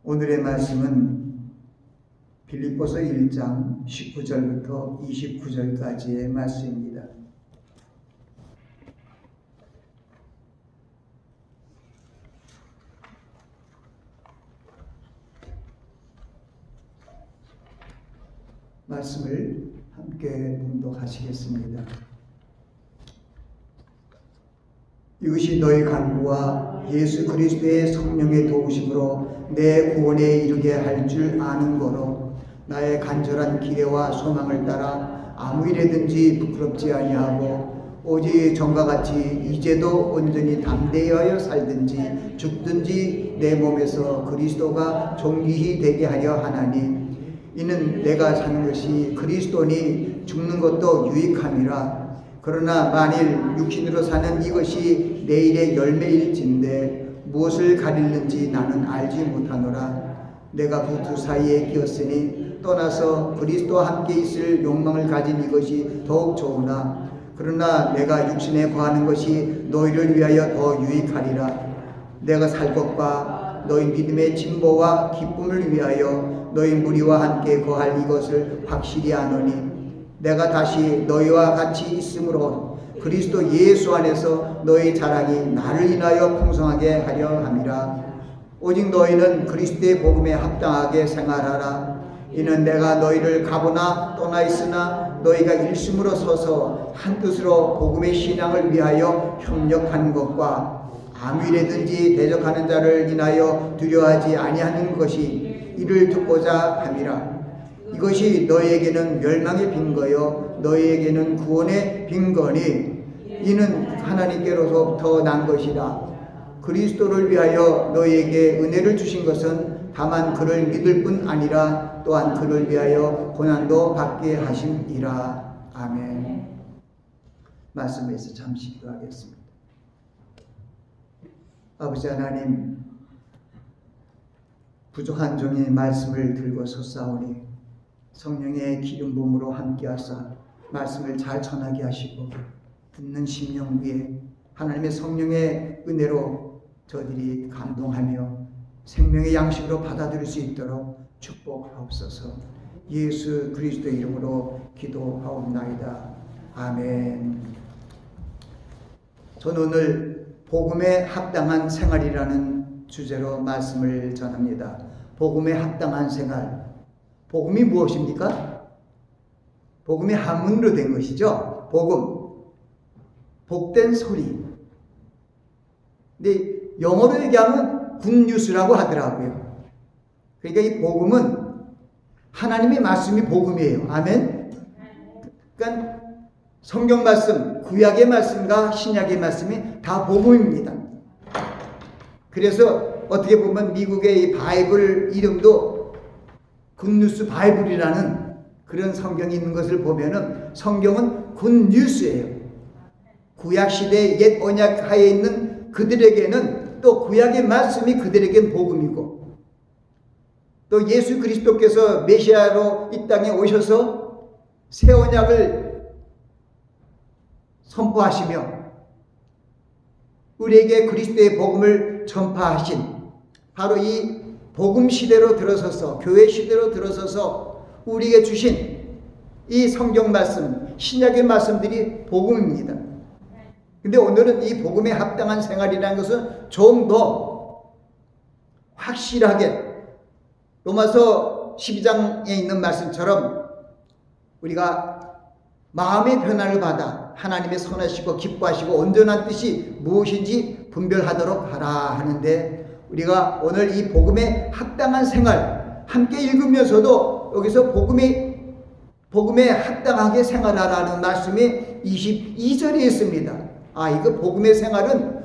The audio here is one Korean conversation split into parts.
오늘의 말씀은 빌립보서 1장 19절부터 29절까지의 말씀입니다. 말씀을 함께 봉독하시겠습니다. 이것이 너희 간구와 예수 그리스도의 성령의 도우심으로 내 구원에 이르게 할 줄 아는 거로 나의 간절한 기대와 소망을 따라 아무 일에든지 부끄럽지 아니하고 오직 전과 같이 이제도 온전히 담대하여 살든지 죽든지 내 몸에서 그리스도가 존귀히 되게 하려 하나니 이는 내가 사는 것이 그리스도니 죽는 것도 유익함이라. 그러나 만일 육신으로 사는 이것이 내일의 열매일진데 무엇을 가리는지 나는 알지 못하노라. 내가 그 두 사이에 끼었으니 떠나서 그리스도와 함께 있을 욕망을 가진 이것이 더욱 좋으나 그러나 내가 육신에 거하는 것이 너희를 위하여 더 유익하리라. 내가 살 것과 너희 믿음의 진보와 기쁨을 위하여 너희 무리와 함께 거할 이것을 확실히 아노니 내가 다시 너희와 같이 있으므로 그리스도 예수 안에서 너희 자랑이 나를 인하여 풍성하게 하려 함이라. 오직 너희는 그리스도의 복음에 합당하게 생활하라. 이는 내가 너희를 가보나 떠나 있으나 너희가 일심으로 서서 한뜻으로 복음의 신앙을 위하여 협력하는 것과 아무 일에든지 대적하는 자를 인하여 두려워하지 아니하는 것이 이를 듣고자 함이라. 이것이 너희에게는 멸망의 빈거요 너희에게는 구원의 빈거니 이는 하나님께로부터 난 것이라. 그리스도를 위하여 너희에게 은혜를 주신 것은 다만 그를 믿을 뿐 아니라 또한 그를 위하여 고난도 받게 하심이라. 아멘. 말씀에서 잠시 기도하겠습니다. 아버지 하나님, 부족한 종의 말씀을 들고 섰사오니 성령의 기름 부음으로 함께하사 말씀을 잘 전하게 하시고 듣는 심령 위에 하나님의 성령의 은혜로 저들이 감동하며 생명의 양식으로 받아들일 수 있도록 축복하옵소서. 예수 그리스도의 이름으로 기도하옵나이다. 아멘. 저는 오늘 복음에 합당한 생활이라는 주제로 말씀을 전합니다. 복음에 합당한 생활. 복음이 무엇입니까? 복음이 한문으로 된 것이죠. 복음. 복된 소리. 근데 영어로 얘기하면 굿뉴스라고 하더라고요. 그러니까 이 복음은 하나님의 말씀이 복음이에요. 아멘. 그러니까 성경 말씀, 구약의 말씀과 신약의 말씀이 다 복음입니다. 그래서 어떻게 보면 미국의 이 바이블 이름도 굿뉴스 바이블이라는 그런 성경이 있는 것을 보면은 성경은 굿뉴스예요. 구약 시대의 옛 언약 하에 있는 그들에게는 또 구약의 말씀이 그들에겐 복음이고 또 예수 그리스도께서 메시아로 이 땅에 오셔서 새 언약을 선포하시며 우리에게 그리스도의 복음을 전파하신 바로 이 복음 시대로 들어서서 교회 시대로 들어서서 우리에게 주신 이 성경 말씀, 신약의 말씀들이 복음입니다. 근데 오늘은 이 복음에 합당한 생활이라는 것은 좀 더 확실하게 로마서 12장에 있는 말씀처럼 우리가 마음의 변화를 받아 하나님의 선하시고 기뻐하시고 온전한 뜻이 무엇인지 분별하도록 하라 하는데 우리가 오늘 이 복음에 합당한 생활 함께 읽으면서도 여기서 복음에 합당하게 생활하라는 말씀이 22절에 있습니다. 이거 복음의 생활은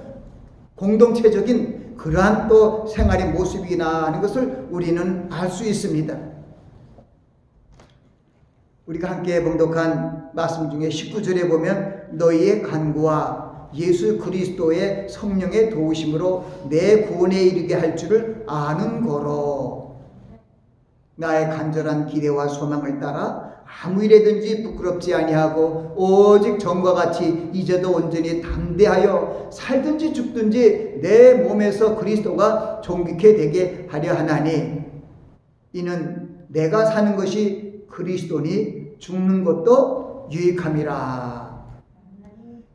공동체적인 그러한 또 생활의 모습이나 하는 것을 우리는 알 수 있습니다. 우리가 함께 봉독한 말씀 중에 19절에 보면 너희의 간구와 예수 그리스도의 성령의 도우심으로 내 구원에 이르게 할 줄을 아는 거로 나의 간절한 기대와 소망을 따라 아무 일에든지 부끄럽지 아니하고 오직 전과 같이 이제도 온전히 담대하여 살든지 죽든지 내 몸에서 그리스도가 존귀케 되게 하려 하나니 이는 내가 사는 것이 그리스도니 죽는 것도 유익함이라.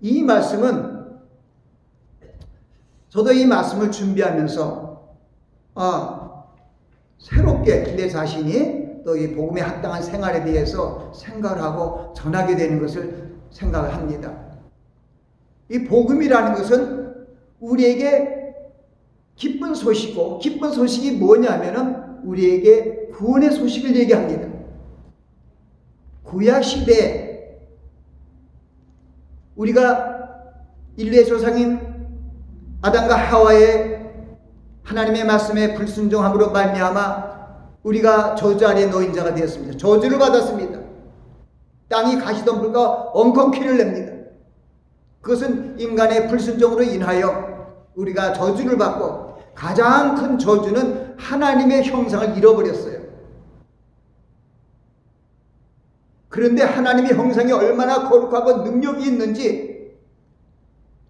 이 말씀은 저도 이 말씀을 준비하면서 새롭게 내 자신이 또 이 복음에 합당한 생활에 대해서 생각을 하고 전하게 되는 것을 생각을 합니다. 이 복음이라는 것은 우리에게 기쁜 소식이고, 기쁜 소식이 뭐냐면은 우리에게 구원의 소식을 얘기합니다. 구약 시대에 우리가 인류의 조상인 아담과 하와의 하나님의 말씀에 불순종함으로 말미암아 우리가 저주 아래 놓인 자가 되었습니다. 저주를 받았습니다. 땅이 가시덤불과 엉겅퀴를 냅니다. 그것은 인간의 불순종으로 인하여 우리가 저주를 받고, 가장 큰 저주는 하나님의 형상을 잃어버렸어요. 그런데 하나님의 형상이 얼마나 거룩하고 능력이 있는지,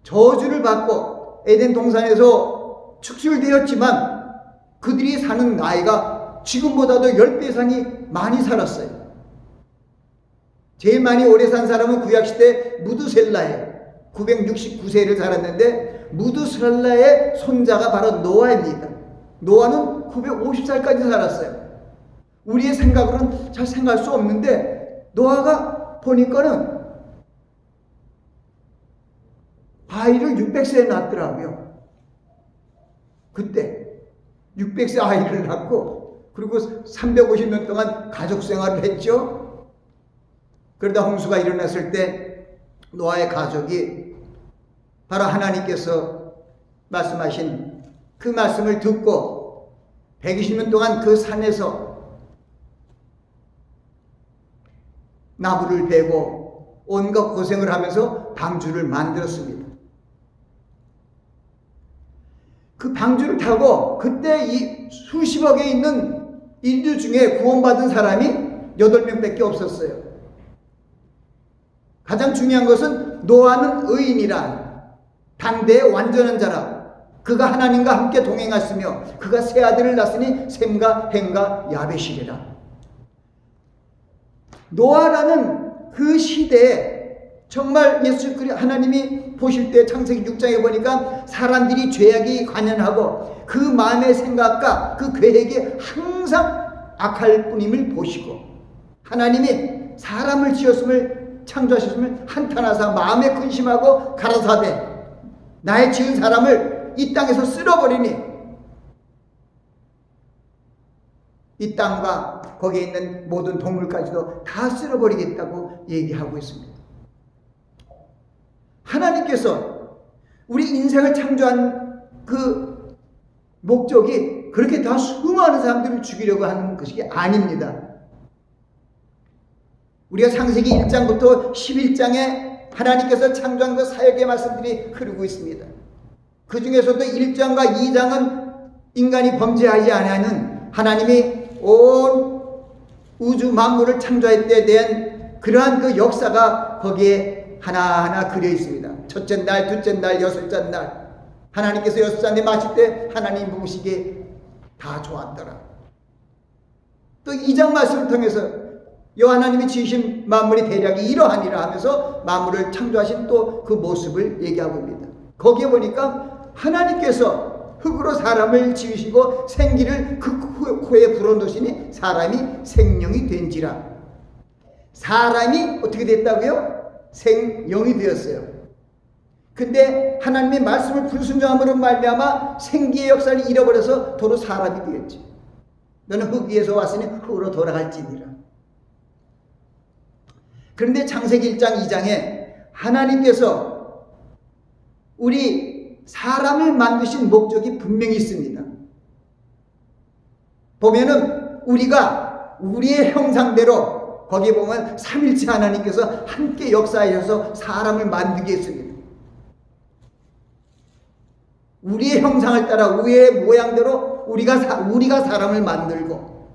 저주를 받고 에덴 동산에서 축출되었지만 그들이 사는 나이가 지금보다도 10배 이상이 많이 살았어요. 제일 많이 오래 산 사람은 구약시대 무두셀라예요. 969세를 살았는데 무두셀라의 손자가 바로 노아입니다. 노아는 950살까지 살았어요. 우리의 생각으로는 잘 생각할 수 없는데 노아가 보니까는 아이를 600세에 낳았더라고요. 그때 600세 아이를 낳고 그리고 350년 동안 가족 생활을 했죠. 그러다 홍수가 일어났을 때 노아의 가족이 바로 하나님께서 말씀하신 그 말씀을 듣고 120년 동안 그 산에서 나무를 베고 온갖 고생을 하면서 방주를 만들었습니다. 그 방주를 타고 그때 이 수십억에 있는 인류 중에 구원받은 사람이 8명밖에 없었어요. 가장 중요한 것은 노아는 의인이라, 당대의 완전한 자라, 그가 하나님과 함께 동행했으며 그가 세 아들을 낳았으니 셈과 햄과 야벳이리라. 노아라는 그 시대에 정말 예수 그리스도 하나님이 보실 때 창세기 6장에 보니까 사람들이 죄악이 관연하고 그 마음의 생각과 그 계획이 항상 악할 뿐임을 보시고, 하나님이 사람을 지었음을 창조하셨음을 한탄하사 마음에 근심하고 가라사대 나의 지은 사람을 이 땅에서 쓸어버리니 이 땅과 거기에 있는 모든 동물까지도 다 쓸어버리겠다고 얘기하고 있습니다. 하나님께서 우리 인생을 창조한 그 목적이 그렇게 다 수많은 사람들을 죽이려고 하는 것이 아닙니다. 우리가 창세기 1장부터 11장에 하나님께서 창조한 그 사역의 말씀들이 흐르고 있습니다. 그 중에서도 1장과 2장은 인간이 범죄하지 않는 하나님이 온 우주 만물을 창조할 때에 대한 그러한 그 역사가 거기에 하나하나 그려 있습니다. 첫째 날, 둘째 날, 여섯째 날 하나님께서 여섯째 날에 마실 때 하나님 보시기에 다 좋았더라. 또 2장 말씀을 통해서 여호와 하나님이 지으신 만물의 대략이 이러하니라 하면서 만물을 창조하신 또 그 모습을 얘기하고 있습니다. 거기에 보니까 하나님께서 흙으로 사람을 지으시고 생기를 그 코에 불어넣으시니 사람이 생명이 된지라. 사람이 어떻게 됐다고요? 생명이 되었어요. 근데 하나님의 말씀을 불순종함으로 말미암아 생기의 역사를 잃어버려서 도로 사람이 되었지. 너는 흙 위에서 왔으니 흙으로 돌아갈지니라. 그런데 창세기 1장 2장에 하나님께서 우리 사람을 만드신 목적이 분명히 있습니다. 보면은 우리가 우리의 형상대로 거기에 보면 삼일체 하나님께서 함께 역사하셔서 사람을 만들게 했습니다. 우리의 형상을 따라 우리의 모양대로 우리가 사람을 만들고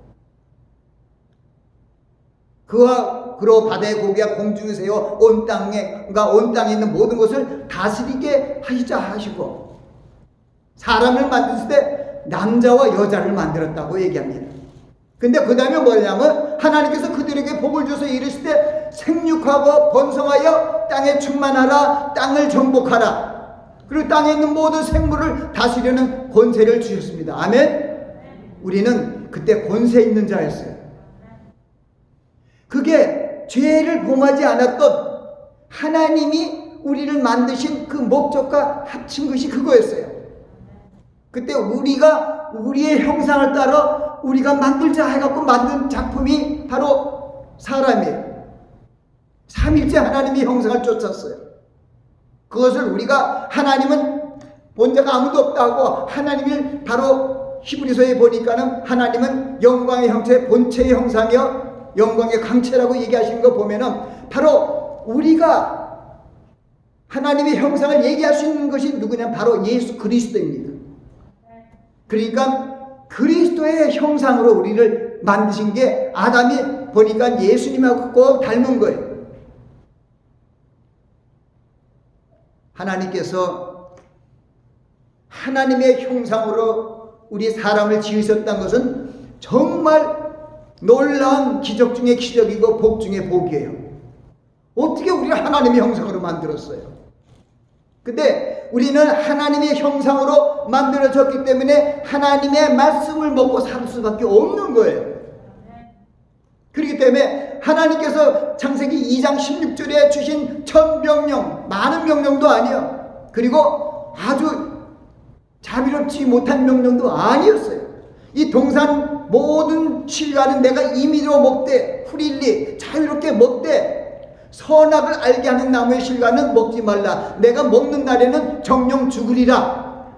그와 그로 바다의 고기와 공중의 새와 온 땅에 있는 모든 것을 다스리게 하시자 하시고, 사람을 만드실 때 남자와 여자를 만들었다고 얘기합니다. 근데 그 다음에 뭐냐면 하나님께서 그들에게 복을 줘서 이르실 때 생육하고 번성하여 땅에 충만하라, 땅을 정복하라, 그리고 땅에 있는 모든 생물을 다스리는 권세를 주셨습니다. 아멘. 우리는 그때 권세 있는 자였어요. 그게 죄를 범하지 않았던 하나님이 우리를 만드신 그 목적과 합친 것이 그거였어요. 그때 우리가 우리의 형상을 따라 우리가 만들자 해갖고 만든 작품이 바로 사람이에요. 삼일째 하나님의 형상을 쫓았어요. 그것을 우리가 하나님은 본자가 아무도 없다고, 하나님을 바로 히브리서에 보니까는 하나님은 영광의 형체, 본체의 형상이요 영광의 강체라고 얘기하시는 거 보면은 바로 우리가 하나님의 형상을 얘기할 수 있는 것이 누구냐면 바로 예수 그리스도입니다. 그러니까 그리스도의 형상으로 우리를 만드신 게 아담이 보니까 예수님하고 꼭 닮은 거예요. 하나님께서 하나님의 형상으로 우리 사람을 지으셨다는 것은 정말 놀라운 기적 중에 기적이고 복 중에 복이에요. 어떻게 우리가 하나님의 형상으로 만들었어요? 근데 우리는 하나님의 형상으로 만들어졌기 때문에 하나님의 말씀을 먹고 살 수밖에 없는 거예요. 그렇기 때문에 하나님께서 창세기 2장 16절에 주신 첫 명령, 많은 명령도 아니에요. 그리고 아주 자비롭지 못한 명령도 아니었어요. 이 동산 모든 실과는 내가 임의로 먹되 후릴리 자유롭게 먹되 선악을 알게 하는 나무의 실과는 먹지 말라. 내가 먹는 날에는 정령 죽으리라.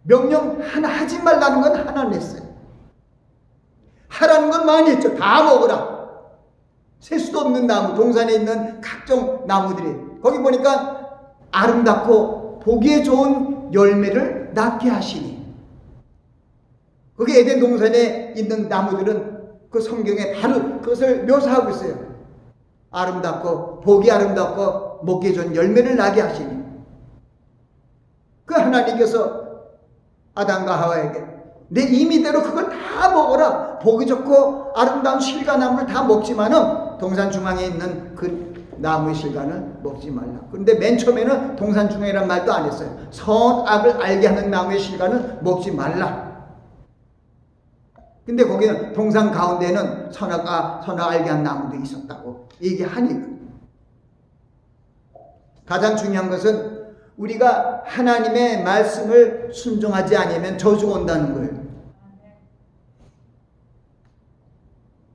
명령 하나 하지 말라는 건 하나는 했어요. 하라는 건 많이 했죠. 다 먹으라. 셀 수도 없는 나무, 동산에 있는 각종 나무들이 거기 보니까 아름답고 보기에 좋은 열매를 낳게 하시니, 거기 에덴 동산에 있는 나무들은 그 성경에 바로 그것을 묘사하고 있어요. 아름답고 보기 아름답고 먹기에 좋은 열매를 나게 하시니, 그 하나님께서 아담과 하와에게 내 임의대로 그걸 다 먹어라. 보기 좋고 아름다운 실과나무를 다 먹지만은 동산 중앙에 있는 그 나무의 실과는 먹지 말라. 그런데 맨 처음에는 동산 중앙이란 말도 안 했어요. 선악을 알게 하는 나무의 실과는 먹지 말라. 근데 거기는 동산 가운데는 선악 알게 한 나무도 있었다고 얘기하니까. 가장 중요한 것은 우리가 하나님의 말씀을 순종하지 않으면 저주가 온다는 거예요.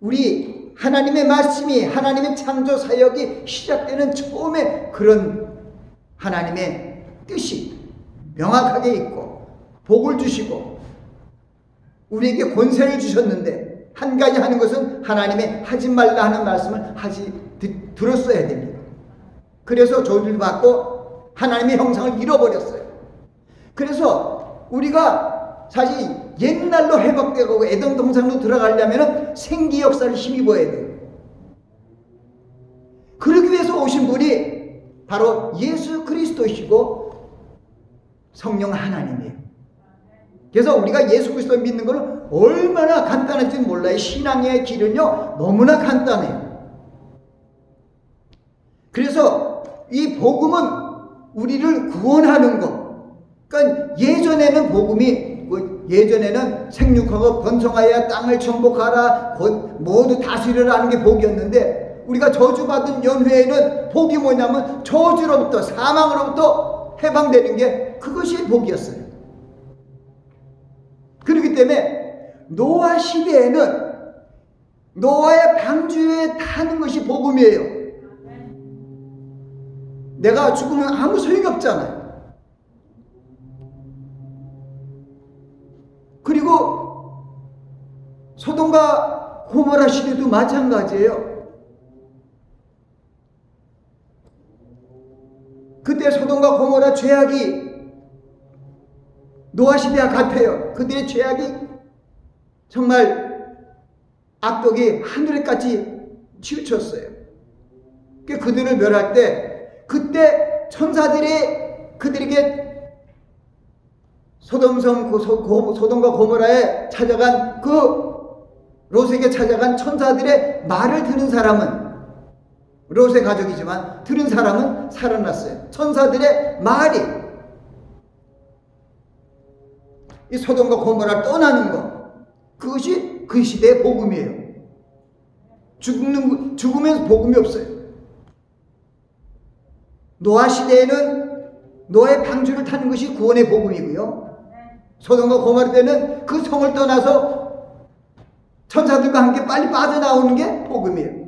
우리 하나님의 말씀이, 하나님의 창조 사역이 시작되는 처음에 그런 하나님의 뜻이 명확하게 있고 복을 주시고 우리에게 권세를 주셨는데, 한 가지 하는 것은 하나님의 하지 말라 하는 말씀을 들었어야 됩니다. 그래서 저주를 받고 하나님의 형상을 잃어버렸어요. 그래서 우리가 사실 옛날로 회복되고 에덴 동산으로 들어가려면 생기 역사를 힘입어야 돼요. 그러기 위해서 오신 분이 바로 예수 그리스도이시고 성령 하나님이에요. 그래서 우리가 예수 그리스도를 믿는 것은 얼마나 간단한지 몰라요. 신앙의 길은요 너무나 간단해요. 그래서 이 복음은 우리를 구원하는 것. 그러니까 예전에는 복음이 예전에는 생육하고 번성하여 땅을 정복하라, 모두 다스리라 하는 게 복이었는데, 우리가 저주받은 연회에는 복이 뭐냐면 저주로부터, 사망으로부터 해방되는 게 그것이 복이었어요. 그렇기 때문에 노아 시대에는 노아의 방주에 타는 것이 복음이에요. 내가 죽으면 아무 소용이 없잖아요. 그리고 소돔과 고모라 시대도 마찬가지예요. 그때 소돔과 고모라 죄악이 노아 시대와 같아요. 그들의 죄악이 정말 악독이 하늘에까지 치우쳤어요. 그들을 멸할 때 그때 천사들이 그들에게 소돔과 고모라에 찾아간 롯에게 찾아간 천사들의 말을 들은 사람은 롯의 가족이지만 들은 사람은 살아났어요. 천사들의 말이 이 소돔과 고모라를 떠나는 것, 그것이 그 시대의 복음이에요. 죽으면서 복음이 없어요. 노아 시대에는 노아의 방주를 타는 것이 구원의 복음이고요. 소돔과 고모라 때는 그 성을 떠나서 천사들과 함께 빨리 빠져나오는 게 복음이에요.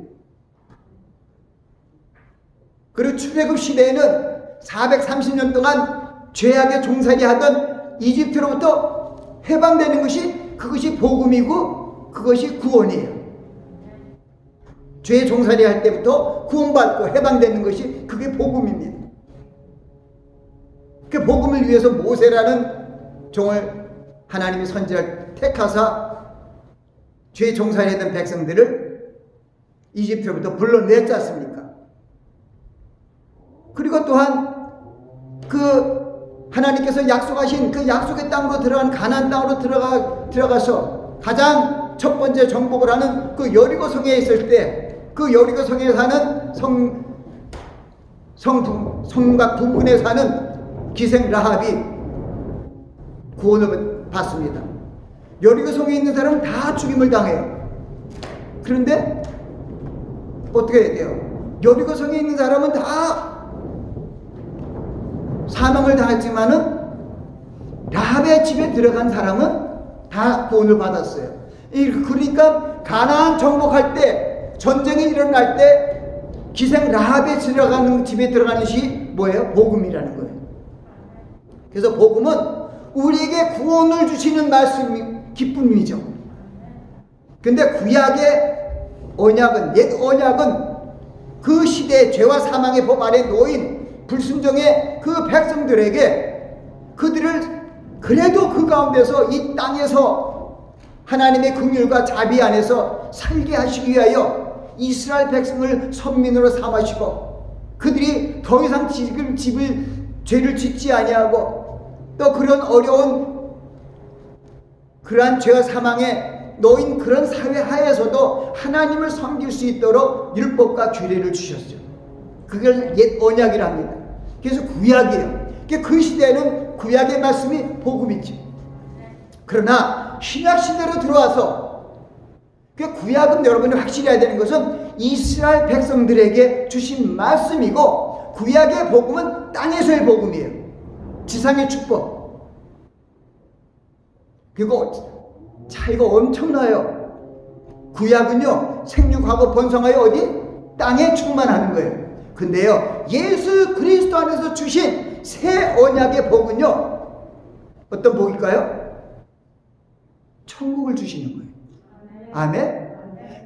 그리고 출애굽 시대에는 430년 동안 죄악에 종살이 하던 이집트로부터 해방되는 것이 그것이 복음이고 그것이 구원이에요. 죄의 종살이 할 때부터 구원받고 해방되는 것이 그게 복음입니다. 그 복음을 위해서 모세라는 종을 하나님이 선지자를 택하사 죄의 종살이 했던 백성들을 이집트로부터 불러냈지 않습니까? 그리고 또한 그 하나님께서 약속하신 그 약속의 땅으로 들어간 가나안 땅으로 들어가서 가장 첫 번째 정복을 하는 그 여리고 성에 있을 때 그 여리고 성에 사는 성곽 부근에 사는 기생 라합이 구원을 받습니다. 여리고 성에 있는 사람은 다 죽임을 당해요. 그런데 어떻게 해야 돼요? 여리고 성에 있는 사람은 다 사망을 당했지만은 라합의 집에 들어간 사람은 다 구원을 받았어요. 그러니까 가나안 정복할 때, 전쟁이 일어날 때 기생 라합에 집에 들어가는 것이 뭐예요? 복음이라는 거예요. 그래서 복음은 우리에게 구원을 주시는 말씀이 기쁨이죠. 근데 구약의 언약은, 옛 언약은 그 시대의 죄와 사망의 법 아래 놓인 불순종의 그 백성들에게 그들을 그래도 그 가운데서 이 땅에서 하나님의 긍휼과 자비 안에서 살게 하시기 위하여 이스라엘 백성을 선민으로 삼으시고 그들이 더 이상 죄를 짓지 아니하고 또 그런 어려운 그러한 죄와 사망에 놓인 그런 사회 하에서도 하나님을 섬길 수 있도록 율법과 규례를 주셨죠. 그걸 옛 언약이랍니다. 그래서 구약이에요. 그 시대에는 구약의 말씀이 복음이지. 그러나 신약 시대로 들어와서 그 구약은 여러분이 확실히 해야 되는 것은 이스라엘 백성들에게 주신 말씀이고 구약의 복음은 땅에서의 복음이에요. 지상의 축복. 그리고 차이가 엄청나요. 구약은요 생육하고 번성하여 어디? 땅에 충만하는 거예요. 근데요 예수 그리스도 안에서 주신 새 언약의 복은요 어떤 복일까요? 천국을 주시는 거예요. 아멘.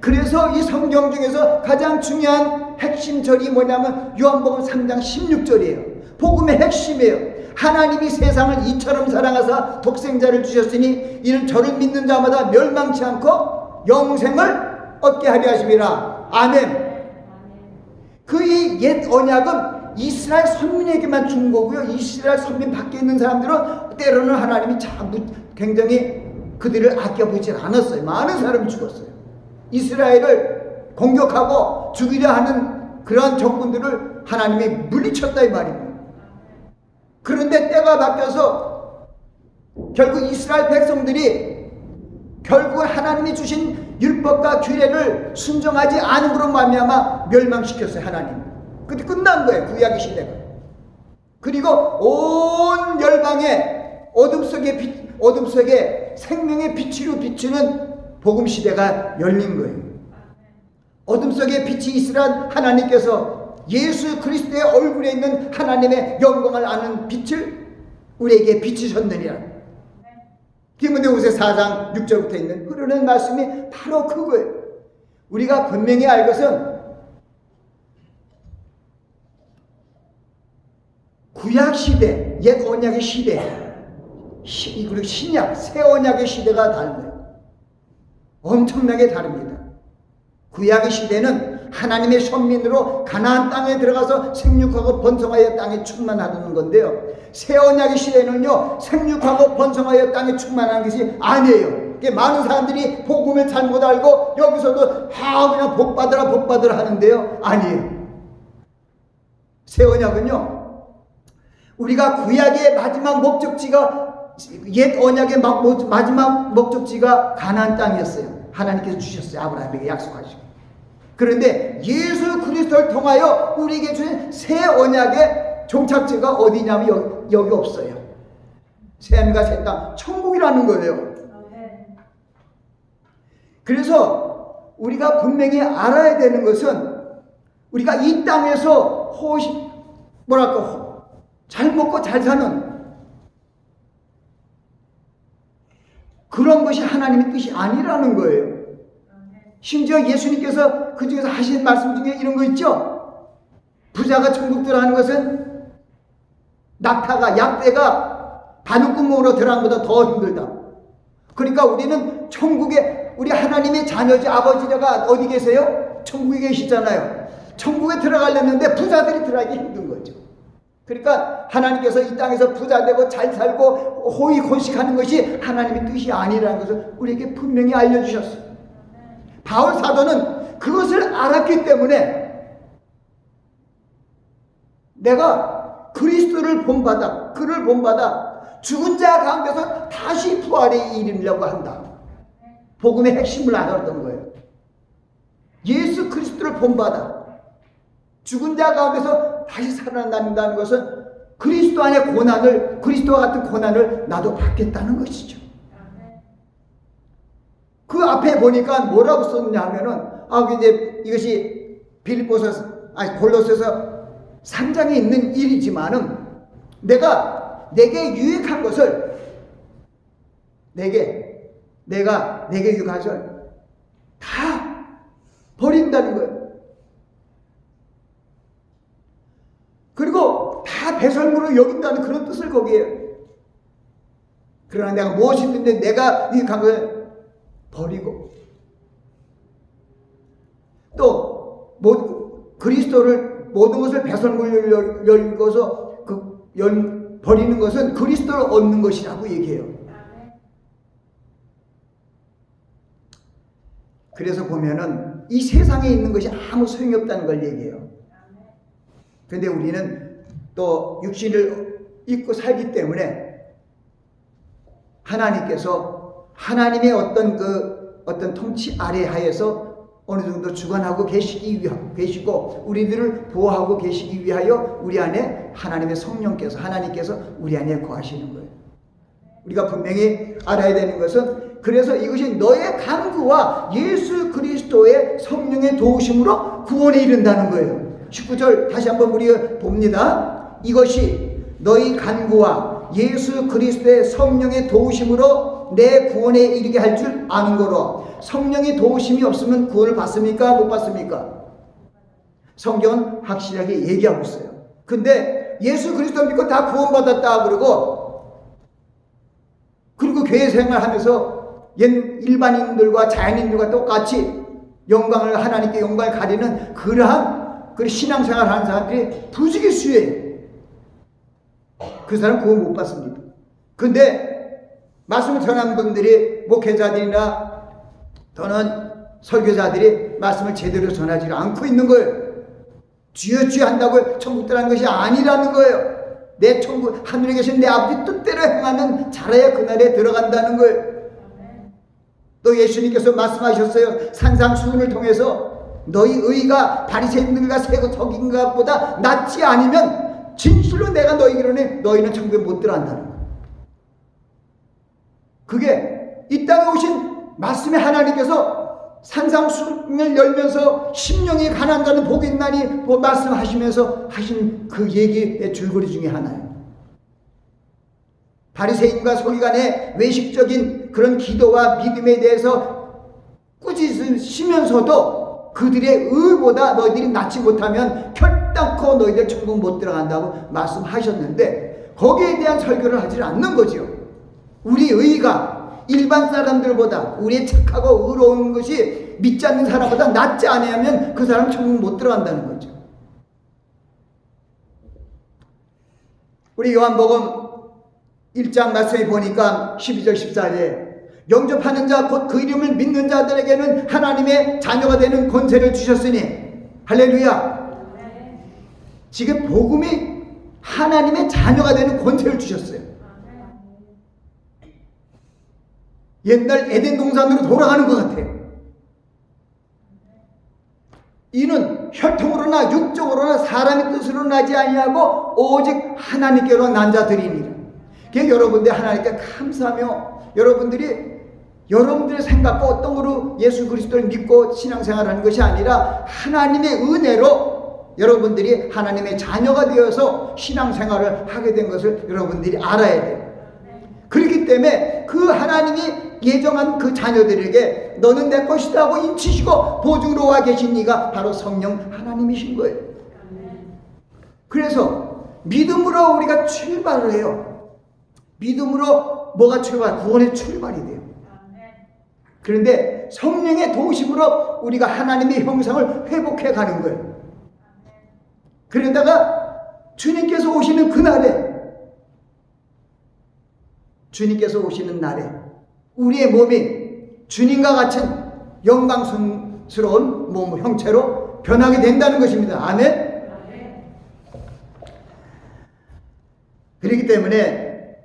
그래서 이 성경 중에서 가장 중요한 핵심 절이 뭐냐면 요한복음 3장 16절이에요. 복음의 핵심이에요. 하나님이 세상을 이처럼 사랑하사 독생자를 주셨으니 이는 저를 믿는 자마다 멸망치 않고 영생을 얻게 하려 하심이라. 아멘. 그 이 옛 언약은 이스라엘 선민에게만 준 거고요. 이스라엘 선민 밖에 있는 사람들은 때로는 하나님이 굉장히 그들을 아껴보지 않았어요. 많은 사람이 죽었어요. 이스라엘을 공격하고 죽이려 하는 그러한 적군들을 하나님이 물리쳤다 이 말입니다. 그런데 때가 바뀌어서 결국 이스라엘 백성들이 결국 하나님이 주신 율법과 규례를 순종하지 않음으로 말미암아 멸망시켰어요. 하나님. 그때 끝난 거예요. 구약의 시대가. 그리고 온 열방에 어둠 속에 생명의 빛으로 비추는 복음 시대가 열린 거예요. 어둠 속에 빛이 있으란 하나님께서 예수 그리스도의 얼굴에 있는 하나님의 영광을 아는 빛을 우리에게 비추셨느니라. 디모데후서 4장 6절부터 있는 흐르는 말씀이 바로 그거예요. 우리가 분명히 알 것은 구약 시대, 옛 언약의 시대, 그리고 신약, 새 언약의 시대가 달라요. 엄청나게 다릅니다. 구약의 시대는 하나님의 선민으로 가나안 땅에 들어가서 생육하고 번성하여 땅에 충만하는 건데요. 새 언약의 시대는요, 생육하고 번성하여 땅에 충만하는 것이 아니에요. 많은 사람들이 복음을 잘못 알고 여기서도 그냥 복 받으라 하는데요, 아니에요. 새 언약은요, 우리가 구약의 마지막 목적지가, 옛 언약의 마지막 목적지가 가나안 땅이었어요. 하나님께서 주셨어요. 아브라함에게 약속하시고. 그런데 예수 그리스도를 통하여 우리에게 주신 새 언약의 종착지가 어디냐면 여기 없어요. 새 하늘과 새 땅, 천국이라는 거예요. 그래서 우리가 분명히 알아야 되는 것은, 우리가 이 땅에서 잘 먹고 잘 사는 그런 것이 하나님의 뜻이 아니라는 거예요. 심지어 예수님께서 그 중에서 하신 말씀 중에 이런 거 있죠? 부자가 천국 들어가는 것은 낙타가, 약대가 바늘구멍으로 들어가는 것보다 더 힘들다. 그러니까 우리는 천국에, 우리 하나님의 자녀지, 아버지가 어디 계세요? 천국에 계시잖아요. 천국에 들어가려는데 부자들이 들어가기 힘든 거죠. 그러니까 하나님께서 이 땅에서 부자 되고 잘 살고 호의호식하는 것이 하나님의 뜻이 아니라는 것을 우리에게 분명히 알려주셨어요. 바울 사도는 그것을 알았기 때문에 내가 그리스도를 본받아, 그를 본받아 죽은 자 가운데서 다시 부활에 이르려고 한다. 복음의 핵심을 알았던 거예요. 예수 그리스도를 본받아 죽은 자 가운데서 다시 살아난다는 것은 그리스도 안의 고난을, 그리스도와 같은 고난을 나도 받겠다는 것이죠. 그 앞에 보니까 뭐라고 썼냐 하면은, 이것이 골로새서 3장에 있는 일이지만은, 내게 유익한 것을, 내게 유익한 것을 다 버린다는 거예요. 그리고 다 배설물을 여긴다는 그런 뜻을 거기에요. 그러나 내가 무엇이 있는데 내가 유익한 것을 버리고, 또 그리스도를, 모든 것을 배설물을 열고서 버리는 것은 그리스도를 얻는 것이라고 얘기해요. 그래서 보면은 이 세상에 있는 것이 아무 소용이 없다는 걸 얘기해요. 그런데 우리는 또 육신을 입고 살기 때문에 하나님께서 하나님의 어떤 통치 아래 하에서 어느 정도 주관하고 계시고 우리들을 보호하고 계시기 위하여 우리 안에 하나님께서 우리 안에 거하시는 거예요. 우리가 분명히 알아야 되는 것은, 그래서 이것이 너의 간구와 예수 그리스도의 성령의 도우심으로 구원에 이른다는 거예요. 19절 다시 한번 우리가 봅니다. 이것이 너희 간구와 예수 그리스도의 성령의 도우심으로 내 구원에 이르게 할 줄 아는 거로. 성령의 도우심이 없으면 구원을 받습니까? 못 받습니까? 성경은 확실하게 얘기하고 있어요. 근데 예수 그리스도 믿고 다 구원받았다 그리고 교회 생활하면서 일반인들과 자연인들과 똑같이 하나님께 영광을 가리는 그러한 신앙생활 하는 사람들이 부지기수예요. 그 사람 구원 못 받습니다. 근데 말씀을 전하는 분들이, 목회자들이나 또는 설교자들이 말씀을 제대로 전하지 않고 있는 거예요. 주여 한다고 천국 들어가는 것이 아니라는 거예요. 내 천국, 하늘에 계신 내 아버지 뜻대로 행하는 자라야 그날에 들어간다는 거예요. 또 예수님께서 말씀하셨어요. 산상수훈을 통해서 너희 의가 바리새인들과 세고적인 것보다 낫지 않으면 진실로 내가 너희에게 너희는 천국에 못 들어간다는 거예요. 그게 이 땅에 오신 말씀의 하나님께서 산상수훈을 열면서 심령이 가난하다는 복이 있나니 말씀하시면서 하신 그 얘기의 줄거리 중에 하나예요. 바리새인과 서기관의 외식적인 그런 기도와 믿음에 대해서 꾸짖으시면서도 그들의 의보다 너희들이 낫지 못하면 결단코 너희들 천국 못 들어간다고 말씀하셨는데 거기에 대한 설교를 하지 않는 거죠. 우리 의가 일반 사람들보다, 우리의 착하고 의로운 것이 믿지 않는 사람보다 낫지 않으면 그 사람 천국 못 들어간다는 거죠. 우리 요한복음 1장 말씀에 보니까 12절 14절에 영접하는 자 곧 그 이름을 믿는 자들에게는 하나님의 자녀가 되는 권세를 주셨으니, 할렐루야. 지금 복음이 하나님의 자녀가 되는 권세를 주셨어요. 옛날 에덴 동산으로 돌아가는 것 같아요. 이는 혈통으로나 육적으로나 사람의 뜻으로 나지 아니하고 오직 하나님께로 난 자들이니라. 그러니까 여러분들 하나님께 감사하며 여러분들의 생각과 어떤 거로 예수 그리스도를 믿고 신앙생활하는 것이 아니라 하나님의 은혜로 여러분들이 하나님의 자녀가 되어서 신앙생활을 하게 된 것을 여러분들이 알아야 돼요. 그렇기 때문에 그 하나님이 예정한 그 자녀들에게 너는 내 것이다 하고 인치시고 보증으로 와 계신 이가 바로 성령 하나님이신 거예요. 그래서 믿음으로 우리가 출발을 해요. 믿음으로 뭐가 구원의 출발이 돼요. 그런데 성령의 도우심으로 우리가 하나님의 형상을 회복해 가는 거예요. 그러다가 주님께서 오시는 우리의 몸이 주님과 같은 영광스러운 몸, 형체로 변하게 된다는 것입니다. 아멘? 그렇기 때문에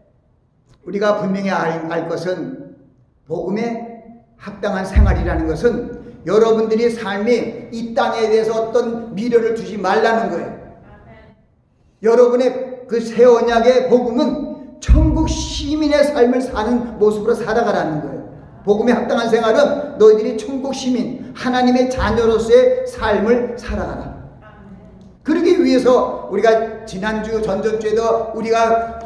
우리가 분명히 알 것은 복음에 합당한 생활이라는 것은 여러분들의 삶이 이 땅에 대해서 어떤 미련을 두지 말라는 거예요. 여러분의 그 새 언약의 복음은 천국 시민의 삶을 사는 모습으로 살아가라는 거예요. 복음에 합당한 생활은 너희들이 천국 시민, 하나님의 자녀로서의 삶을 살아가라. 그러기 위해서 우리가 지난주 전전주에도 우리가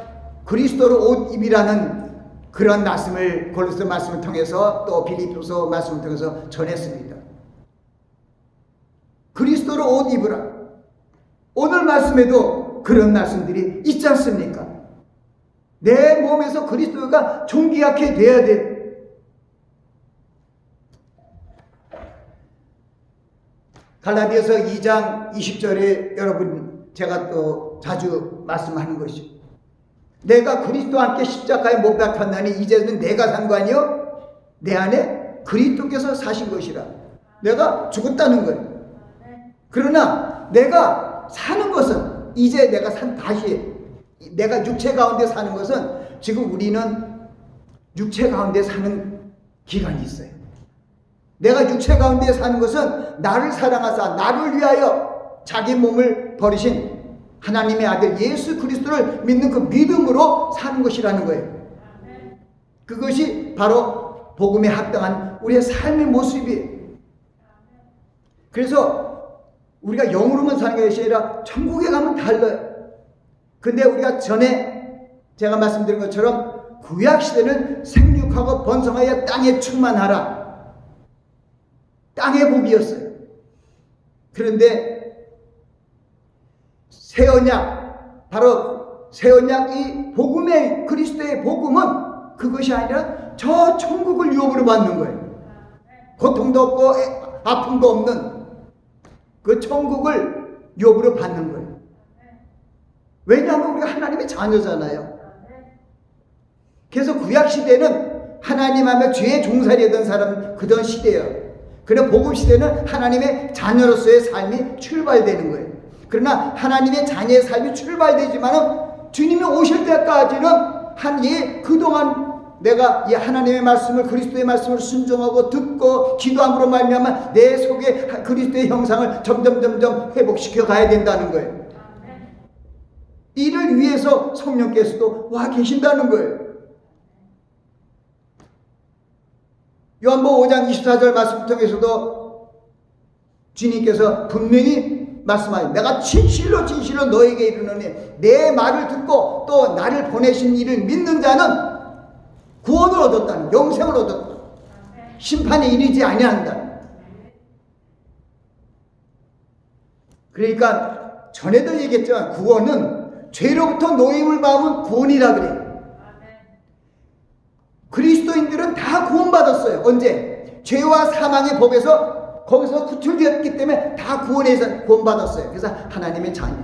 그리스도로 옷 입이라는 그런 말씀을 골로새 말씀을 통해서 또 빌립보서 말씀을 통해서 전했습니다. 그리스도로 옷 입으라. 오늘 말씀에도 그런 말씀들이 있지 않습니까? 내 몸에서 그리스도가 존귀하게 돼야 돼. 갈라디아서 2장 20절에 여러분 제가 또 자주 말씀하는 것이, 내가 그리스도와 함께 십자가에 못 박혔나니 이제는 내가 산 거 아니요? 내 안에 그리스도께서 사신 것이라. 내가 죽었다는 거예요. 그러나 내가 사는 것은 이제 내가 육체 가운데 사는 것은 지금 우리는 육체 가운데 사는 기간이 있어요. 내가 육체 가운데 사는 것은 나를 사랑하사 나를 위하여 자기 몸을 버리신 하나님의 아들 예수 그리스도를 믿는 그 믿음으로 사는 것이라는 거예요. 그것이 바로 복음에 합당한 우리의 삶의 모습이에요. 그래서 우리가 영으로만 사는 것이 아니라 천국에 가면 달라요. 근데 우리가 전에 제가 말씀드린 것처럼 구약시대는 생육하고 번성하여 땅에 충만하라, 땅의 복이었어요. 그런데 새언약, 바로 새언약이 복음의 그리스도의 복음은 그것이 아니라 저 천국을 유업으로 받는 거예요. 고통도 없고 아픔도 없는 그 천국을 유업으로 받는 거예요. 왜냐하면 우리가 하나님의 자녀잖아요. 그래서 구약시대는 하나님 하며 죄의 종살이던 사람 그던 시대예요. 그러나 복음시대는 하나님의 자녀로서의 삶이 출발되는 거예요. 그러나 하나님의 자녀의 삶이 출발되지만 주님이 오실 때까지는 그동안 내가 이 하나님의 말씀을, 그리스도의 말씀을 순종하고 듣고 기도함으로 말미암아 내 속에 그리스도의 형상을 점점 회복시켜 가야 된다는 거예요. 이를 위해서 성령께서도 와 계신다는 거예요. 요한복음 5장 24절 말씀 통해서도 주님께서 분명히 말씀하여 내가 진실로 너에게 이르노니 내 말을 듣고 또 나를 보내신 이를 믿는 자는 구원을 얻었다는, 영생을 얻었다, 심판에 이르지 아니한다. 그러니까 전에도 얘기했지만 구원은 죄로부터 노임을 받으면 구원이라 그래요. 그리스도인들은 다 구원받았어요. 언제? 죄와 사망의 법에서 거기서 구출되었기 때문에 다 구원받았어요. 그래서 하나님의 자녀.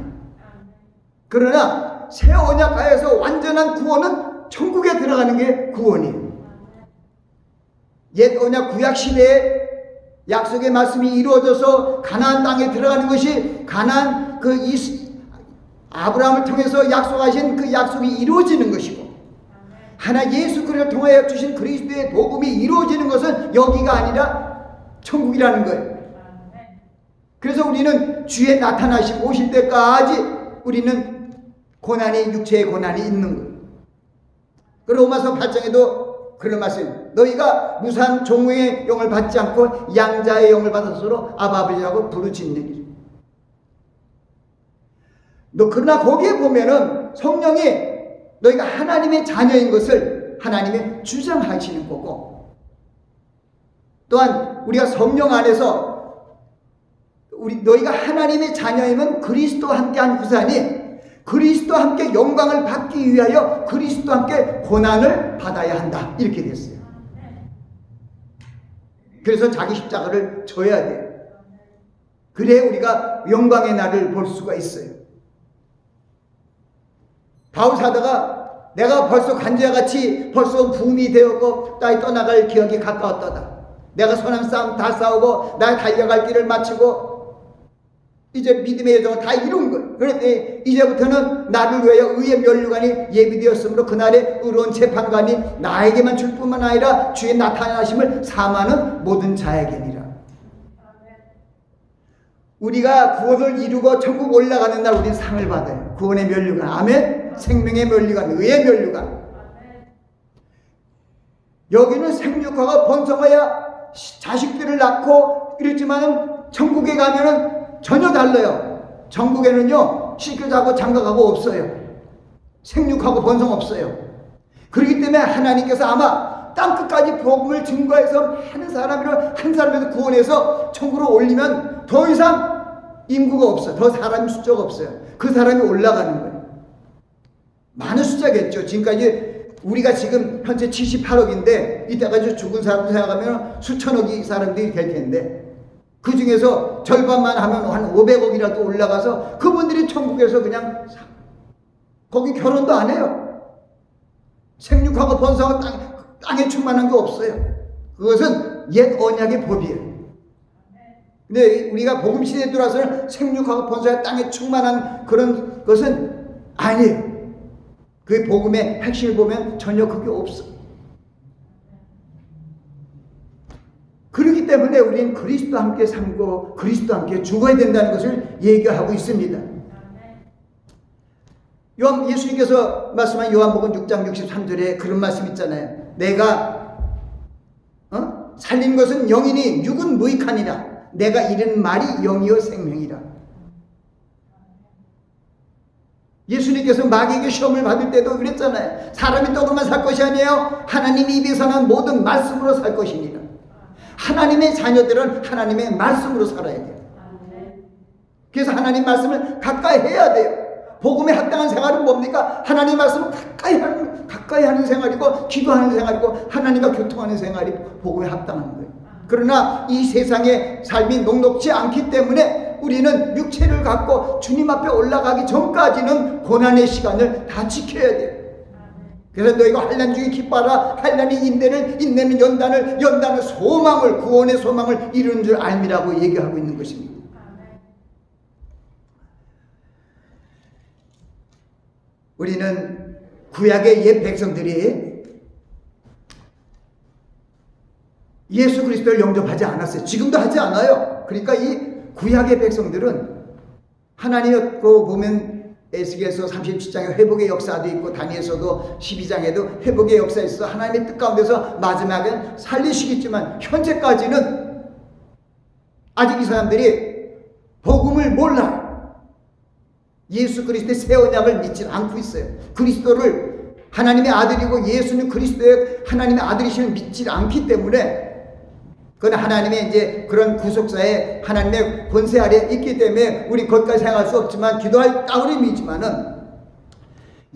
그러나 새 언약하에서 완전한 구원은 천국에 들어가는 게 구원이에요. 옛 언약 구약 시대에 약속의 말씀이 이루어져서 가나안 땅에 들어가는 것이 가나안 아브라함을 통해서 약속하신 그 약속이 이루어지는 것이고, 하나 예수 그리스도를 통하여 주신 그리스도의 복음이 이루어지는 것은 여기가 아니라 천국이라는 거예요. 그래서 우리는 주의 나타나심 오실 때까지 우리는 육체의 고난이 있는 거예요. 그리고 로마서 8장에도 그런 말씀, 너희가 무산 종의 영을 받지 않고 양자의 영을 받았으므로 아바 아버지라고 부르짖느니라. 그러나 거기에 보면은 성령이 너희가 하나님의 자녀인 것을 하나님이 주장하시는 거고, 또한 우리가 성령 안에서 너희가 하나님의 자녀이면 그리스도와 함께한 후사니 그리스도와 함께 영광을 받기 위하여 그리스도와 함께 고난을 받아야 한다, 이렇게 됐어요. 그래서 자기 십자가를 져야 돼요. 그래야 우리가 영광의 날을 볼 수가 있어요. 바울 사도가 내가 벌써 간제같이 벌써 붐이 되었고 땅에 떠나갈 기억이 가까웠다. 내가 선한 싸움 다 싸우고 나의 달려갈 길을 마치고 이제 믿음의 여정을 다 이룬 거예요. 그런데 이제부터는 나를 위하여 의의 면류관이 예비되었으므로 그날의 의로운 재판관이 나에게만 줄 뿐만 아니라 주의 나타나심을 사모하는 모든 자에게니라. 우리가 구원을 이루고 천국 올라가는 날 우리는 상을 받아요. 구원의 면류관, 아멘. 생명의 면류관, 의의 면류관. 여기는 생육하고 번성하여 자식들을 낳고 이랬지만은 천국에 가면은 전혀 달라요. 천국에는요 씻겨자고 장가가고 없어요. 생육하고 번성 없어요. 그렇기 때문에 하나님께서 아마 땅끝까지 복음을 증거해서 한 사람이라도 구원해서 천국으로 올리면 더 이상 인구가 없어요. 더 사람 숫자가 없어요. 그 사람이 올라가는 거예요. 많은 숫자겠죠. 지금까지 우리가 지금 현재 78억인데 이때까지 죽은 사람들 생각하면 수천억이 사람들이 될 텐데 그 중에서 절반만 하면 한 500억이라도 올라가서 그분들이 천국에서 그냥 거기 결혼도 안 해요. 생육하고 번성하고 땅에 충만한 게 없어요. 그것은 옛 언약의 법이에요. 근데 우리가 복음 시대에 들어와서는 생육하고 번성하고 땅에 충만한 그런 것은 아니에요. 그 복음의 핵심을 보면 전혀 그게 없어. 그렇기 때문에 우리는 그리스도와 함께 살고 그리스도와 함께 죽어야 된다는 것을 얘기하고 있습니다. 예수님께서 말씀한 요한복음 6장 63절에 그런 말씀 있잖아요. 내가 살린 것은 영이니 육은 무익하니라. 내가 이른 말이 영이요 생명이라. 예수님께서 마귀에게 시험을 받을 때도 그랬잖아요. 사람이 떡으로만 살 것이 아니에요. 하나님 입에서 난 모든 말씀으로 살 것이니라. 하나님의 자녀들은 하나님의 말씀으로 살아야 돼요. 그래서 하나님 말씀을 가까이 해야 돼요. 복음에 합당한 생활은 뭡니까? 하나님 말씀을 가까이 하는 생활이고 기도하는 생활이고 하나님과 교통하는 생활이 복음에 합당한 거예요. 그러나 이 세상의 삶이 녹록지 않기 때문에 우리는 육체를 갖고 주님 앞에 올라가기 전까지는 고난의 시간을 다 지켜야 돼요. 그래서 너희가 환난 중에 기뻐하라. 환난이 인내는 연단은 소망을, 구원의 소망을 이루는 줄 알미라고 얘기하고 있는 것입니다. 우리는 구약의 옛 백성들이 예수 그리스도를 영접하지 않았어요. 지금도 하지 않아요. 그러니까 이 구약의 백성들은 하나님 보면 에스겔서 37장에 회복의 역사도 있고 다니엘서도 12장에도 회복의 역사 있어. 하나님의 뜻 가운데서 마지막엔 살리시겠지만 현재까지는 아직 이 사람들이 복음을 몰라. 예수 그리스도의 새 언약을 믿지 않고 있어요. 그리스도를 하나님의 아들이고 예수는 그리스도의 하나님의 아들이심을 믿지 않기 때문에 그건 하나님의 이제 그런 구속사에 하나님의 권세 아래 있기 때문에 우리 거기까지 생각할 수 없지만 기도할 따름이지만은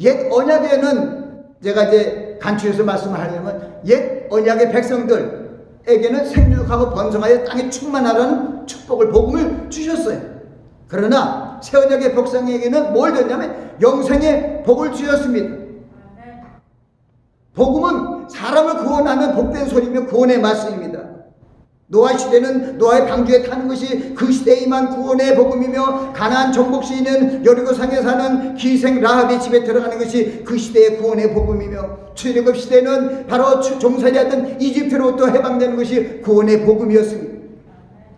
옛 언약에는 제가 이제 간추해서 말씀을 하려면 옛 언약의 백성들에게는 생육하고 번성하여 땅에 충만하라는 축복을, 복음을 주셨어요. 그러나 새 언약의 백성에게는 뭘 줬냐면 영생의 복을 주셨습니다. 복음은 사람을 구원하는 복된 소리며 구원의 말씀입니다. 노아 시대는 노아의 방주에 타는 것이 그 시대에만 구원의 복음이며, 가나안 정복 시인은 여리고성에 사는 기생 라합의 집에 들어가는 것이 그 시대의 구원의 복음이며, 출애굽 시대는 바로 종살이하던 이집트로부터 해방되는 것이 구원의 복음이었습니다.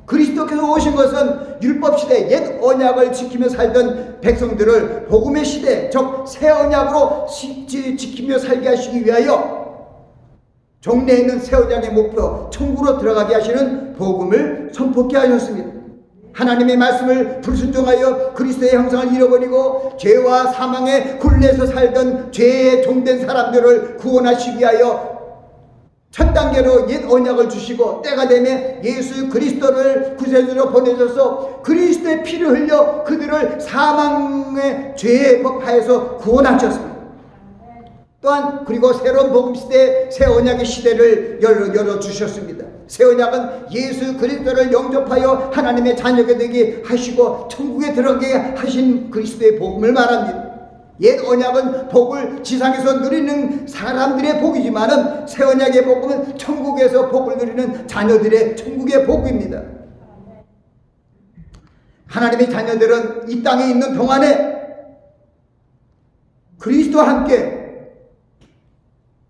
그리스도께서 오신 것은 율법 시대 옛 언약을 지키며 살던 백성들을 복음의 시대, 즉 새 언약으로 지키며 살게 하시기 위하여 종래에 있는 새 언약의 목표 천국으로 들어가게 하시는 복음을 선포케 하셨습니다. 하나님의 말씀을 불순종하여 그리스도의 형상을 잃어버리고 죄와 사망의 굴레에서 살던 죄의 종된 사람들을 구원하시기 위하여 첫 단계로 옛 언약을 주시고, 때가 되면 예수 그리스도를 구세주로 보내셔서 그리스도의 피를 흘려 그들을 사망의 죄의 법하에서 구원하셨습니다. 또한 그리고 새로운 복음 시대, 새 언약의 시대를 열어주셨습니다. 새 언약은 예수 그리스도를 영접하여 하나님의 자녀가 되게 하시고 천국에 들어가게 하신 그리스도의 복음을 말합니다. 옛 언약은 복을 지상에서 누리는 사람들의 복이지만은 새 언약의 복음은 천국에서 복을 누리는 자녀들의 천국의 복입니다. 하나님의 자녀들은 이 땅에 있는 동안에 그리스도와 함께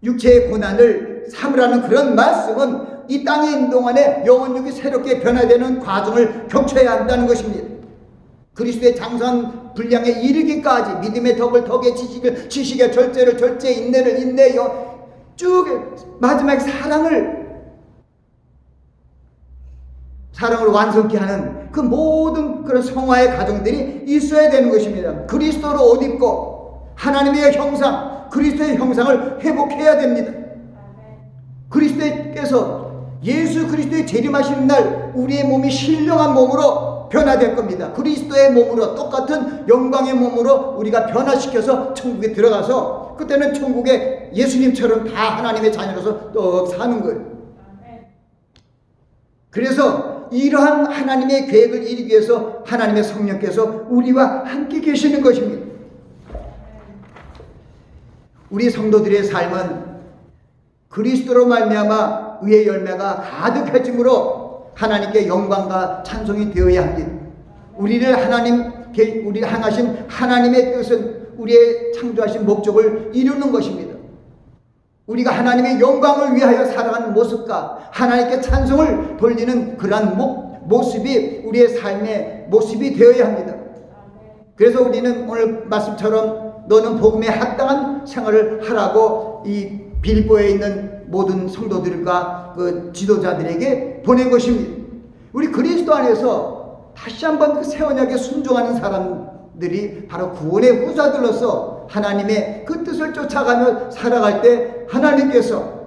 육체의 고난을 참으라는 그런 말씀은 이 땅에 있는 동안에 영혼육이 새롭게 변화되는 과정을 겪어야 한다는 것입니다. 그리스도의 장선 분량에 이르기까지 믿음의 덕을 덕에, 지식의 절제를 절제, 인내를 인내여, 쭉 마지막에 사랑을 완성케 하는 그 모든 그런 성화의 과정들이 있어야 되는 것입니다. 그리스도로 옷 입고 하나님의 형상, 그리스도의 형상을 회복해야 됩니다. 그리스도께서 예수 그리스도의 재림하시는 날 우리의 몸이 신령한 몸으로 변화될 겁니다. 그리스도의 몸으로, 똑같은 영광의 몸으로 우리가 변화시켜서 천국에 들어가서 그때는 천국에 예수님처럼 다 하나님의 자녀로서 또 사는 거예요. 그래서 이러한 하나님의 계획을 이루기 위해서 하나님의 성령께서 우리와 함께 계시는 것입니다. 우리 성도들의 삶은 그리스도로 말미암아 의의 열매가 가득해짐으로 하나님께 영광과 찬송이 되어야 합니다. 우리를 향하신 하나님의 뜻은 우리의 창조하신 목적을 이루는 것입니다. 우리가 하나님의 영광을 위하여 살아가는 모습과 하나님께 찬송을 돌리는 그러한 모습이 우리의 삶의 모습이 되어야 합니다. 그래서 우리는 오늘 말씀처럼 너는 복음에 합당한 생활을 하라고 이 빌보에 있는 모든 성도들과 그 지도자들에게 보낸 것입니다. 우리 그리스도 안에서 다시 한번 그 새 언약에 순종하는 사람들이 바로 구원의 후사들로서 하나님의 그 뜻을 쫓아가며 살아갈 때 하나님께서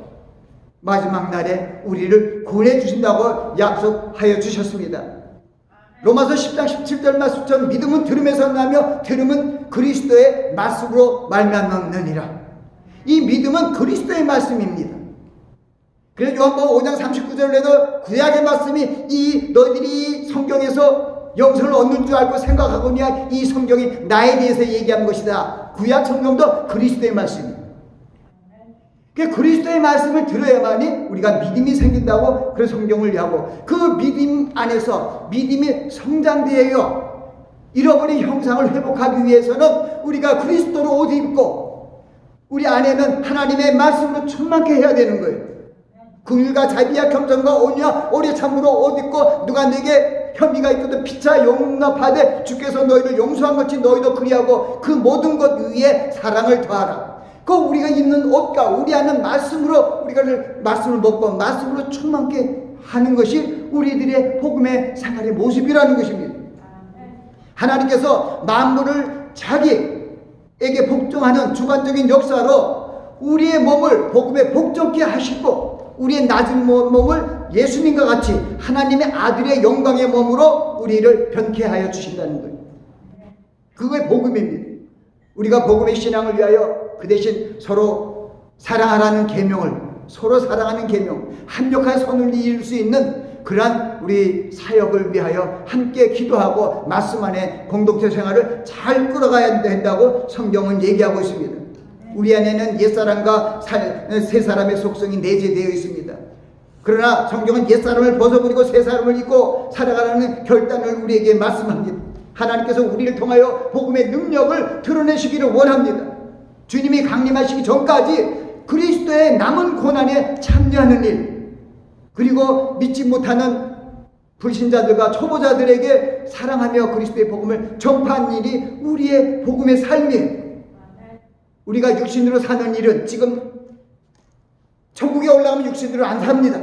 마지막 날에 우리를 구원해 주신다고 약속하여 주셨습니다. 로마서 10장 17절 말씀처럼 믿음은 들음에서 나며 들음은 그리스도의 말씀으로 말미암느니라. 이 믿음은 그리스도의 말씀입니다. 그래서 요한복음 5장 39절에도 구약의 말씀이 이 너희들이 성경에서 영생을 얻는 줄 알고 생각하거니와 이 성경이 나에 대해서 얘기하는 것이다. 구약 성경도 그리스도의 말씀입니다. 그리스도의 말씀을 들어야만이 우리가 믿음이 생긴다고 그 성경을 이해하고, 그 믿음 안에서 믿음이 성장되어요. 잃어버린 형상을 회복하기 위해서는 우리가 그리스도로 옷 입고 우리 안에는 하나님의 말씀으로 충만케 해야 되는 거예요. 긍휼과 자비와 겸손과 온유와 오래 참으로 옷 입고, 누가 내게 혐의가 있거든 피차 용납하되 주께서 너희를 용서한 것이 너희도 그리하고 그 모든 것 위에 사랑을 더하라. 그 우리가 입는 옷과 우리 안은 말씀으로, 우리가 말씀을 먹고 말씀으로 충만케 하는 것이 우리들의 복음의 생활의 모습이라는 것입니다. 하나님께서 만물을 자기에게 복종하는 주관적인 역사로 우리의 몸을 복음에 복종케 하시고, 우리의 낮은 몸을 예수님과 같이 하나님의 아들의 영광의 몸으로 우리를 변케 하여 주신다는 거예요. 그게 복음입니다. 우리가 복음의 신앙을 위하여 그 대신 서로 사랑하라는 계명을 서로 사랑하는 계명, 합력하여 선을 이룰 수 있는 그러한 우리 사역을 위하여 함께 기도하고 말씀 안에 공동체 생활을 잘 끌어가야 된다고 성경은 얘기하고 있습니다. 우리 안에는 옛사람과 새사람의 속성이 내재되어 있습니다. 그러나 성경은 옛사람을 벗어버리고 새사람을 입고 살아가라는 결단을 우리에게 말씀합니다. 하나님께서 우리를 통하여 복음의 능력을 드러내시기를 원합니다. 주님이 강림하시기 전까지 그리스도의 남은 고난에 참여하는 일, 그리고 믿지 못하는 불신자들과 초보자들에게 사랑하며 그리스도의 복음을 전파하는 일이 우리의 복음의 삶이에요. 우리가 육신으로 사는 일은 지금 천국에 올라가면 육신으로 안 삽니다.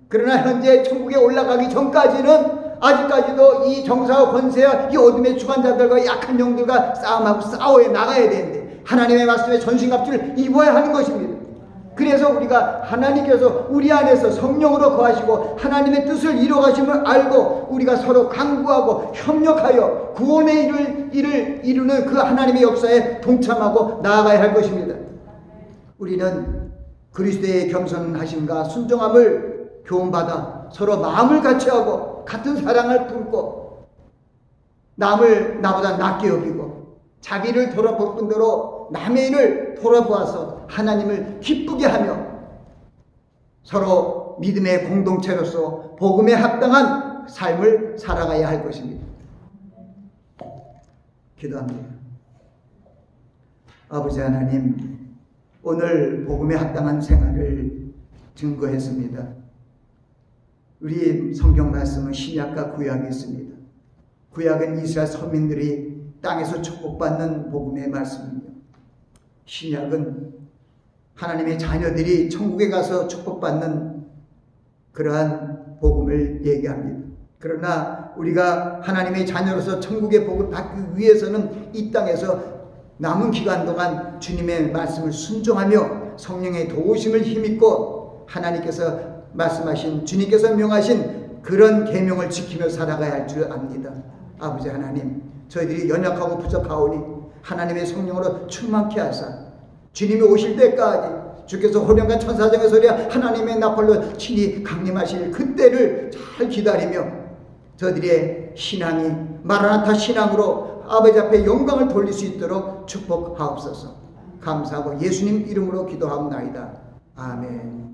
그러나 현재 천국에 올라가기 전까지는 아직까지도 이 정사와 권세와 이 어둠의 주관자들과 약한 영들과 싸움하고 싸워야 나가야 되는데 하나님의 말씀에 전신갑주를 입어야 하는 것입니다. 그래서 우리가 하나님께서 우리 안에서 성령으로 거하시고 하나님의 뜻을 이루어가심을 알고 우리가 서로 간구하고 협력하여 구원의 일을 이루는 그 하나님의 역사에 동참하고 나아가야 할 것입니다. 우리는 그리스도의 겸손하심과 순종함을 교훈받아 서로 마음을 같이하고 같은 사랑을 품고 남을 나보다 낫게 여기고 자기를 돌아볼 뿐더러 남의 일을 돌아보아서 하나님을 기쁘게 하며 서로 믿음의 공동체로서 복음에 합당한 삶을 살아가야 할 것입니다. 기도합니다. 아버지 하나님, 오늘 복음에 합당한 생활을 증거했습니다. 우리 성경 말씀은 신약과 구약이 있습니다. 구약은 이스라엘 선민들이 땅에서 축복받는 복음의 말씀입니다. 신약은 하나님의 자녀들이 천국에 가서 축복받는 그러한 복음을 얘기합니다. 그러나 우리가 하나님의 자녀로서 천국의 복을 받기 위해서는 이 땅에서 남은 기간 동안 주님의 말씀을 순종하며 성령의 도우심을 힘입고 하나님께서 말씀하신, 주님께서 명하신 그런 계명을 지키며 살아가야 할 줄 압니다. 아버지 하나님, 저희들이 연약하고 부족하오니 하나님의 성령으로 충만케 하사 주님이 오실 때까지 주께서 호령과 천사장의 소리와 하나님의 나팔로 친히 강림하실 그때를 잘 기다리며 저희들의 신앙이 마라나타 신앙으로 아버지 앞에 영광을 돌릴 수 있도록 축복하옵소서. 감사하고 예수님 이름으로 기도하옵나이다. 아멘.